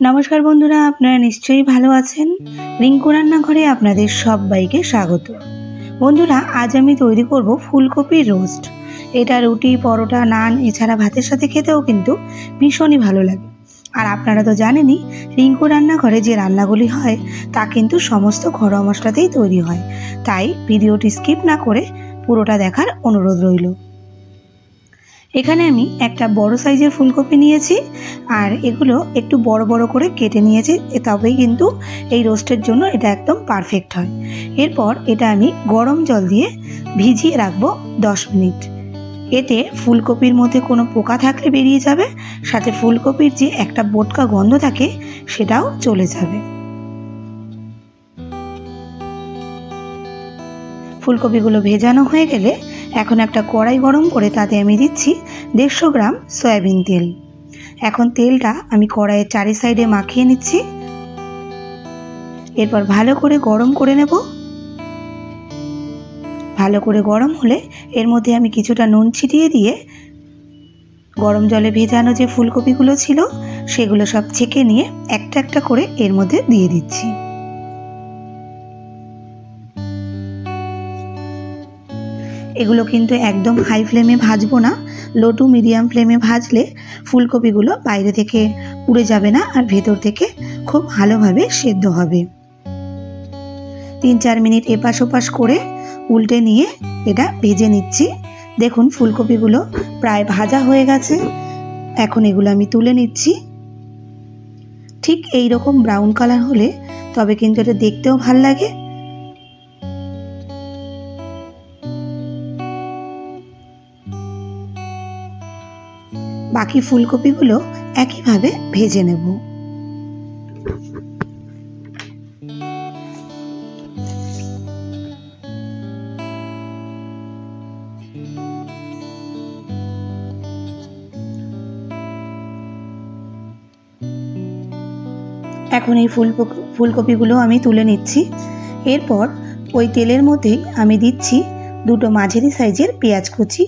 নমস্কার বন্ধুরা, আপনারা নিশ্চয়ই ভালো আছেন। রিঙ্কু রান্নাঘরে আপনাদের সবাইকে স্বাগত। বন্ধুরা, আজ আমি তৈরি করব ফুলকপির রোস্ট। এটা রুটি, পরোটা, নান এছাড়া ভাতের সাথে খেতেও কিন্তু ভীষণই ভালো লাগে। আর আপনারা তো জানেনই, রিঙ্কু রান্নাঘরে যে রান্নাগুলি হয় তা কিন্তু সমস্ত ঘরোয়া মশলাতেই তৈরি হয়। তাই ভিডিওটি স্কিপ না করে পুরোটা দেখার অনুরোধ রইল। এখানে আমি একটা বড় সাইজের ফুলকপি নিয়েছি আর এগুলো একটু বড় বড় করে কেটে নিয়েছি, তবেই কিন্তু এই রোস্টের জন্য এটা একদম পারফেক্ট হয়। এরপর এটা আমি গরম জল দিয়ে ভিজিয়ে রাখবো 10 মিনিট। এতে ফুলকপির মধ্যে কোনো পোকা থাকলে বেরিয়ে যাবে, সাথে ফুলকপির যে একটা বোটকা গন্ধ থাকে সেটাও চলে যাবে। ফুলকপিগুলো ভেজানো হয়ে গেলে এখন একটা কড়াই গরম করে তাতে আমি দিচ্ছি 150 গ্রাম সয়াবিন তেল। এখন তেলটা আমি কড়াইয়ের চারি সাইডে মাখিয়ে নিচ্ছি। এরপর ভালো করে গরম করে নেব। ভালো করে গরম হলে এর মধ্যে আমি কিছুটা নুন ছিটিয়ে দিয়ে গরম জলে ভেজানো যে ফুলকপিগুলো ছিল সেগুলো সব ছেঁকে নিয়ে একটা একটা করে এর মধ্যে দিয়ে দিচ্ছি। এগুলো কিন্তু একদম হাই ফ্লেমে ভাজবো না, লো টু মিডিয়াম ফ্লেমে ভাজলে ফুলকপিগুলো বাইরে থেকে পুড়ে যাবে না আর ভেতর থেকে খুব ভালোভাবে সেদ্ধ হবে। 3-4 মিনিট এপাশ ওপাশ করে উল্টে নিয়ে এটা ভেজে নিচ্ছি। দেখুন ফুলকপিগুলো প্রায় ভাজা হয়ে গেছে। এখন এগুলো আমি তুলে নিচ্ছি। ঠিক এই রকম ব্রাউন কালার হলে তবে কিন্তু এটা দেখতেও ভাল লাগে। বাকি ফুলকপিগুলো একইভাবে ভেজে নেব। এখন এই ফুলকপিগুলো আমি তুলে নিচ্ছি। এরপর ওই তেলের মধ্যেই আমি দিচ্ছি দুটো মাঝারি সাইজের পেঁয়াজ কুচি।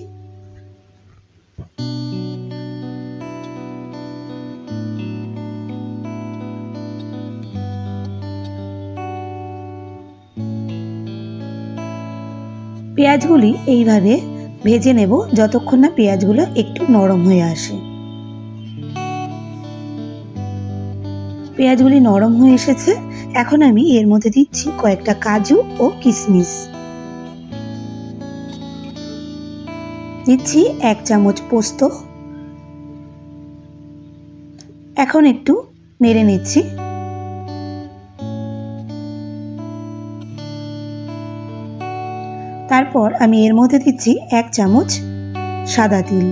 পেঁয়াজগুলি এইভাবে ভেজে নেব যতক্ষণ না পেঁয়াজগুলো একটু নরম হয়ে আসে। পেঁয়াজগুলি নরম হয়ে এসেছে। এখন আমি এর মধ্যে দিচ্ছি কয়েকটা কাজু ও কিশমিশ। দিচ্ছি 1 চামচ পোস্ত। এখন একটু নেড়ে নিচ্ছি। তারপর আমি এর মধ্যে দিচ্ছি 1 চামচ সাদা তিল।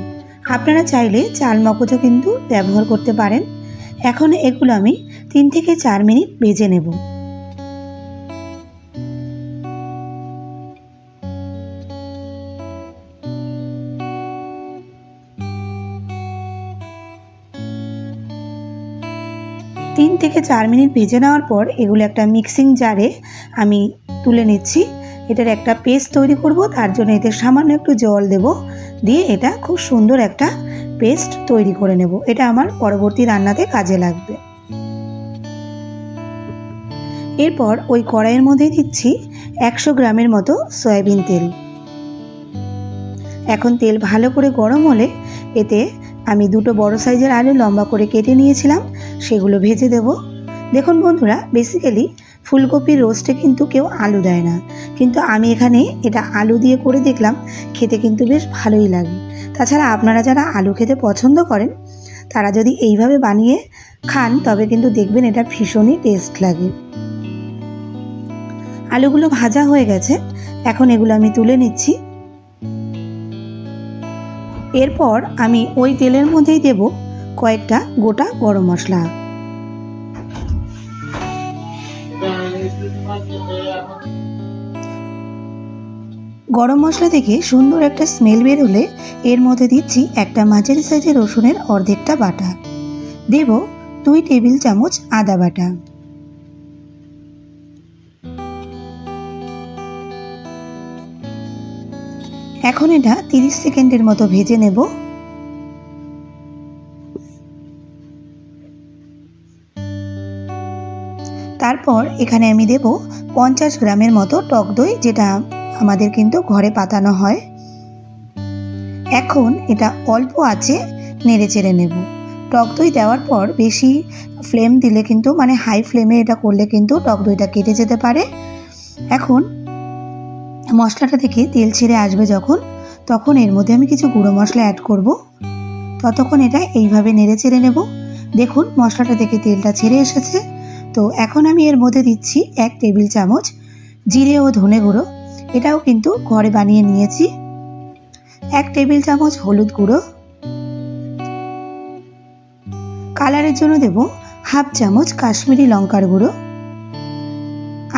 আপনারা চাইলে চাল মগজও কিন্তু ব্যবহার করতে পারেন। এখন এগুলো আমি 3 থেকে 4 মিনিট ভেজে নেব। তিন থেকে 4 মিনিট ভেজে নেওয়ার পর এগুলো একটা মিক্সিং জারে আমি তুলে নিচ্ছি। এটার একটা পেস্ট তৈরি করব, তার জন্য এতে সামান্য একটু জল দেব, দিয়ে এটা খুব সুন্দর একটা পেস্ট তৈরি করে নেব। এটা আমার পরবর্তী রান্নাতে কাজে লাগবে। এরপর ওই কড়াইয়ের মধ্যে দিচ্ছি 100 গ্রামের মতো সয়াবিন তেল। এখন তেল ভালো করে গরম হলে এতে আমি দুটো বড় সাইজের আলু লম্বা করে কেটে নিয়েছিলাম, সেগুলো ভেজে দেব। দেখুন বন্ধুরা, বেসিক্যালি ফুলকপির রোস্টে কিন্তু কেউ আলু দেয় না, কিন্তু আমি এখানে এটা আলু দিয়ে করে দেখলাম, খেতে কিন্তু বেশ ভালোই লাগে। তাছাড়া আপনারা যারা আলু খেতে পছন্দ করেন তারা যদি এইভাবে বানিয়ে খান তবে কিন্তু দেখবেন এটা ভীষণই টেস্ট লাগে। আলুগুলো ভাজা হয়ে গেছে, এখন এগুলো আমি তুলে নিচ্ছি। এরপর আমি ওই তেলের মধ্যেই দেব কয়েকটা গোটা গরম মশলা। গরম মশলা থেকে সুন্দর একটা স্মেল বের হলে এর মধ্যে দিচ্ছি একটা মাঝারি সাইজের রসুনের অর্ধেকটা বাটা। দেব 2 টেবিল চামচ আদা বাটা। এখন এটা 30 সেকেন্ডের মতো ভেজে নেব। তারপর এখানে আমি দেব 50 গ্রামের মতো টক দই, যেটা আমাদের কিন্তু ঘরে পাতানো হয়। এখন এটা অল্প আঁচে নেড়ে চেড়ে নেব। টক দই দেওয়ার পর বেশি ফ্লেম দিলে কিন্তু মানে হাই ফ্লেমে এটা করলে কিন্তু টক দইটা কেটে যেতে পারে। এখন মশলাটা থেকে তেল ছেড়ে আসবে যখন, তখন এর মধ্যে আমি কিছু গুঁড়ো মশলা অ্যাড করব। ততক্ষণ এটা এইভাবে নেড়ে চেড়ে নেব। দেখুন মশলাটা থেকে তেলটা ছেড়ে এসেছে। তো এখন আমি এর মধ্যে দিচ্ছি 1 টেবিল চামচ জিরে ও ধনে গুঁড়ো, এটাও কিন্তু ঘরে বানিয়ে নিয়েছি। 1 টেবিল চামচ হলুদ গুঁড়ো, কালারের জন্য দেব হাফ চামচ কাশ্মীরি লঙ্কার গুঁড়ো,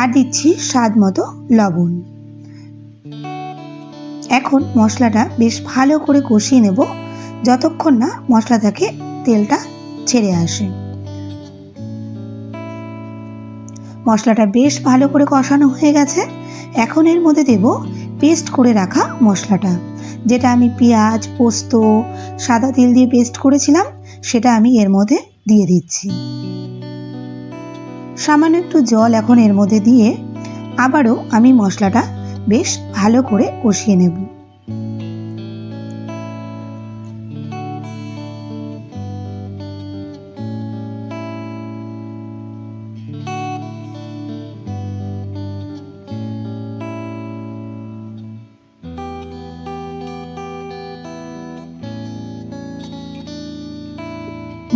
আর দিচ্ছি স্বাদ মতো লবণ। এখন মশলাটা বেশ ভালো করে কষিয়ে নেব যতক্ষণ না মশলা থেকে তেলটা ছেড়ে আসে। মশলাটা বেশ ভালো করে কষানো হয়ে গেছে। এখন এর মধ্যে দেব পেস্ট করে রাখা মশলাটা, যেটা আমি পেঁয়াজ, পোস্ত, সাদা তিল দিয়ে পেস্ট করেছিলাম, সেটা আমি এর মধ্যে দিয়ে দিচ্ছি। সামান্য একটু জল এখন এর মধ্যে দিয়ে আবারও আমি মশলাটা বেশ ভালো করে কষিয়ে নেব।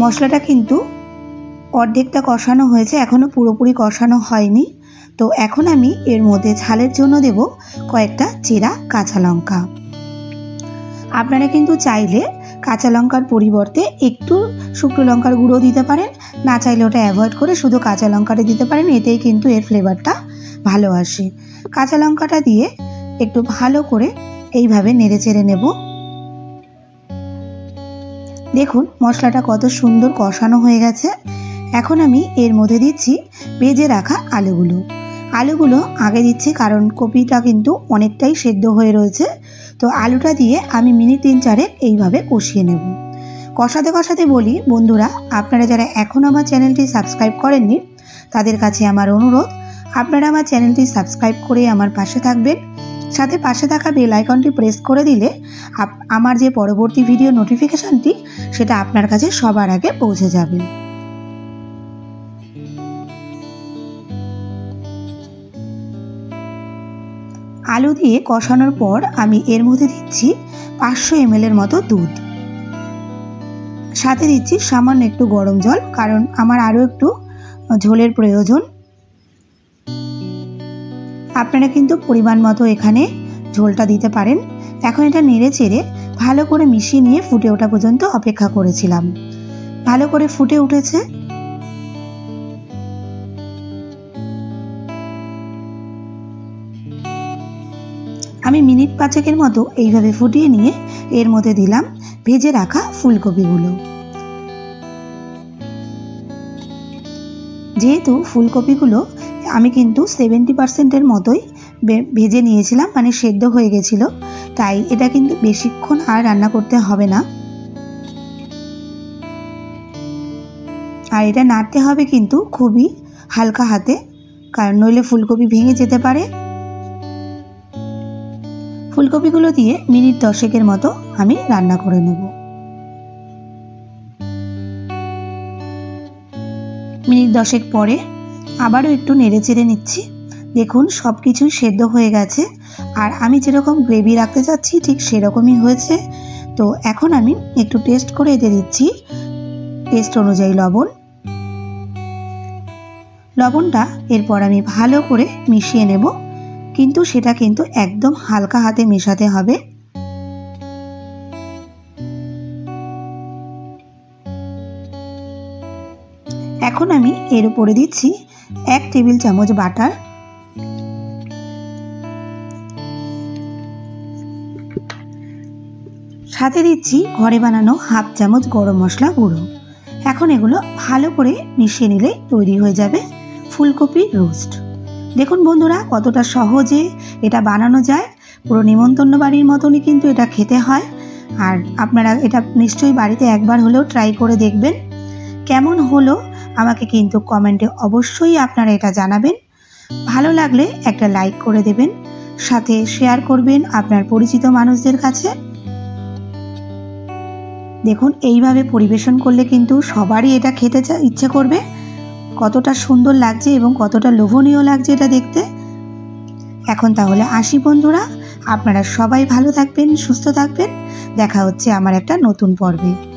মশলাটা কিন্তু অর্ধেকটা কষানো হয়েছে, এখনো পুরোপুরি কষানো হয়নি। তো এখন আমি এর মধ্যে ঝালের জন্য দেব কয়েকটা চেরা কাঁচা লঙ্কা। আপনারা কিন্তু চাইলে কাঁচা লঙ্কার পরিবর্তে একটু শুকনো লঙ্কার গুঁড়ো দিতে পারেন, না চাইলে ওটা অ্যাভয়েড করে শুধু কাঁচা লঙ্কাটা দিতে পারেন, এতেই কিন্তু এর ফ্লেভারটা ভালো আসে। কাঁচা লঙ্কাটা দিয়ে একটু ভালো করে এইভাবে নেড়ে চেড়ে নেব। দেখুন মশলাটা কত সুন্দর কষানো হয়ে গেছে। এখন আমি এর মধ্যে দিচ্ছি ভেজে রাখা আলুগুলো আগে দিচ্ছি, কারণ কপিটা কিন্তু অনেকটাই সেদ্ধ হয়ে রয়েছে। তো আলুটা দিয়ে আমি মিনিট 3-4 এইভাবে কষিয়ে নেব। কষাতে কষাতে বলি বন্ধুরা, আপনারা যারা এখন আমার চ্যানেলটি সাবস্ক্রাইব করেননি তাদের কাছে আমার অনুরোধ, আপনারা আমার চ্যানেলটি সাবস্ক্রাইব করে আমার পাশে থাকবেন। সাথে পাশে থাকা বেল আইকনটি প্রেস করে দিলে আমার যে পরবর্তী ভিডিও নোটিফিকেশনটি সেটা আপনার কাছে সবার আগে পৌঁছে যাবে। আলু দিয়ে কষানোর পর আমি এর মধ্যে দিচ্ছি 500 ml এর মতো দুধ, সাথে দিচ্ছি সামান্য একটু গরম জল, কারণ আমার আরও একটু ঝোলের প্রয়োজন। আপনারা কিন্তু পরিমাণ মতো এখানে ঝোলটা দিতে পারেন। এখন এটা নেড়ে চেড়ে ভালো করে মিশিয়ে নিয়ে ফুটে ওঠা পর্যন্ত অপেক্ষা করেছিলাম। ভালো করে ফুটে উঠেছে। আমি মিনিট 5 মতো এইভাবে ফুটিয়ে নিয়ে এর মধ্যে দিলাম ভেজে রাখা ফুলকপিগুলো। যেহেতু ফুলকপিগুলো আমি কিন্তু 70% মতোই ভেজে নিয়েছিলাম, মানে সেদ্ধ হয়ে গেছিল, তাই এটা কিন্তু বেশিক্ষণ আর রান্না করতে হবে না। আর এটা নাড়তে হবে কিন্তু খুবই হালকা হাতে, কারণ নইলে ফুলকপি ভেঙে যেতে পারে। ফুলকপিগুলো দিয়ে মিনিট 10 মতো আমি রান্না করে নেব। মিনিট 10 পরে আবারও একটু নেড়ে চেড়ে নিচ্ছি। দেখুন সব কিছুই সেদ্ধ হয়ে গেছে, আর আমি যেরকম গ্রেভি রাখতে চাচ্ছি ঠিক সেরকমই হয়েছে। তো এখন আমি একটু টেস্ট করে এতে দিচ্ছি টেস্ট অনুযায়ী লবণটা। এরপর আমি ভালো করে মিশিয়ে নেব, কিন্তু সেটা কিন্তু একদম হালকা হাতে মেশাতে হবে। এখন আমি এর উপরে দিচ্ছি 1 টেবিল চামচ বাটার, সাথে দিচ্ছি ঘরে বানানো হাফ চামচ গরম মশলা গুঁড়ো। এখন এগুলো ভালো করে মিশিয়ে নিলে তৈরি হয়ে যাবে ফুলকপির রোস্ট। দেখুন বন্ধুরা কতটা সহজে এটা বানানো যায়, পুরো নিমন্ত্রণ বাড়ির মতনই কিন্তু এটা খেতে হয়। আর আপনারা এটা নিশ্চয়ই বাড়িতে একবার হলেও ট্রাই করে দেখবেন। কেমন হলো আমাকে কিন্তু কমেন্টে অবশ্যই আপনারা এটা জানাবেন। ভালো লাগলে একটা লাইক করে দেবেন, সাথে শেয়ার করবেন আপনার পরিচিত মানুষদের কাছে। দেখুন এইভাবে পরিবেশন করলে কিন্তু সবারই এটা খেতে ইচ্ছে করবে। কতটা সুন্দর লাগছে এবং কতটা লোভনীয় লাগছে এটা দেখতে। এখন তাহলে আসি বন্ধুরা, আপনারা সবাই ভালো থাকবেন, সুস্থ থাকবেন। দেখা হচ্ছে আমার একটা নতুন পর্বে।